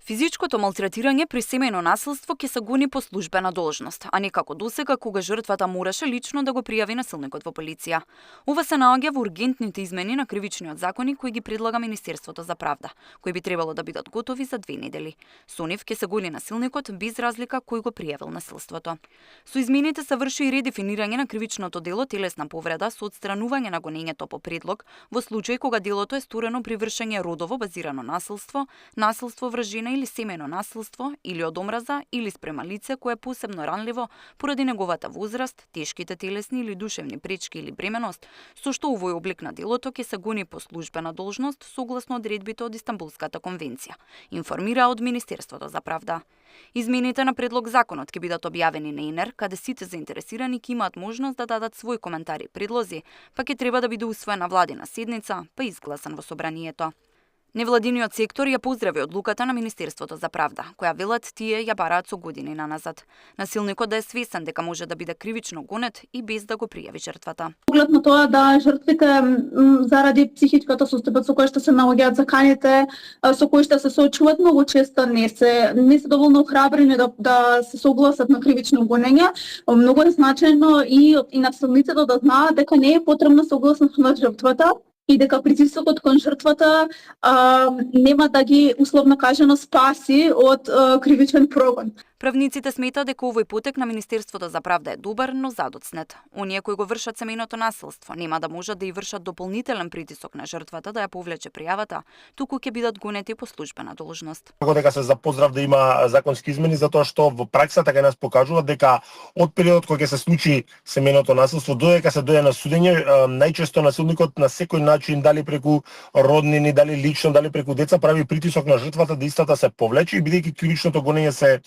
Физичкото малтретирање при семејно насилство ќе се гони по службена должност, а не како досега кога жртвата мораше лично да го пријави насилникот во полиција. Ова се наоѓа во ургентните измени на кривичниот законник кои ги предлага Министерството за правда, кои би требало да бидат готови за 2 недели. Со нив ќе се гони насилникот без разлика кој го пријавил насилството. Со измените се врши и редефинирање на кривичното дело телесна повреда со отстранување на гонењето по предлог во случај кога делото е сторено при вршење родово базирано насилство, насилство врз жена или семејно насилство, или од омраза, или спрема лице кое е посебно ранливо поради неговата возраст, тешките телесни или душевни пречки или бременост, со што овој облик на делото ќе се гони по службена должност согласно одредбите од Истанбулската конвенција, информира од Министерството за правда. Измените на предлог законот ќе бидат објавени на ИНЕР, каде сите заинтересирани ќе имаат можност да дадат свој коментари и предлози, па ќе треба да биде усвоена владина седница, па изгласан во собранието. Невладиниот сектор ја поздрави одлуката на Министерството за правда, која велат тие ја бараат со години наназад. Насилникот да е свесен дека може да биде кривично гонет и без да го пријави жртвата. Поглед на тоа да жртвите заради психичката состојба со која што се наоѓаат заканите, со кои што се соочуваат, многу често не се доволно охрабрени да се согласат на кривично гонење. Многу е значајно и насилниците да знаат дека не е потребна согласност на жртвата и дека притисокот кон жртвата нема да ги условно кажано спаси од кривичен прогон. Правниците сметаат дека овој потек на Министерството за правда е добар, но задоцнет. Оние кои го вршат семејното насилство нема да можат да ја вршат дополнителен притисок на жртвата да ја повлече пријавата, туку ќе бидат гонети по службена должност. Дека се за поздрав да има законски измени, затоа што во праксата кај нас покажува дека од периодот кога ќе се случи семејното насилство додека се дојде на судење, најчесто насилникот на секој начин, дали преку роднини, дали лично, дали преку деца, прави притисок на жртвата да истата се повлече и бидејќи кривичното гонење се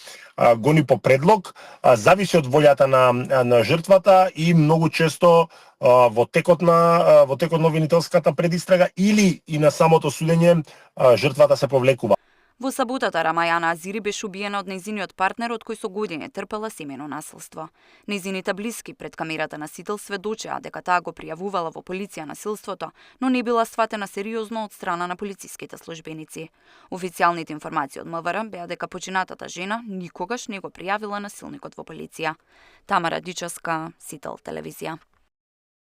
гони по предлог, зависи од волјата на жртвата и многу често во текот на обвинителската предистрага или и на самото судење жртвата се повлекува. Во саботата Рамајана Азири беше убиена од нејзиниот партнер од кој со години трпела семејно насилство. Нејзините блиски пред камерата на Сител сведочеа дека таа го пријавувала во полиција насилството, но не била сватена сериозно од страна на полициските службеници. Официјалните информации од МВР беа дека починатата жена никогаш не го пријавила насилникот во полиција. Тамара Дичевска, Сител телевизија.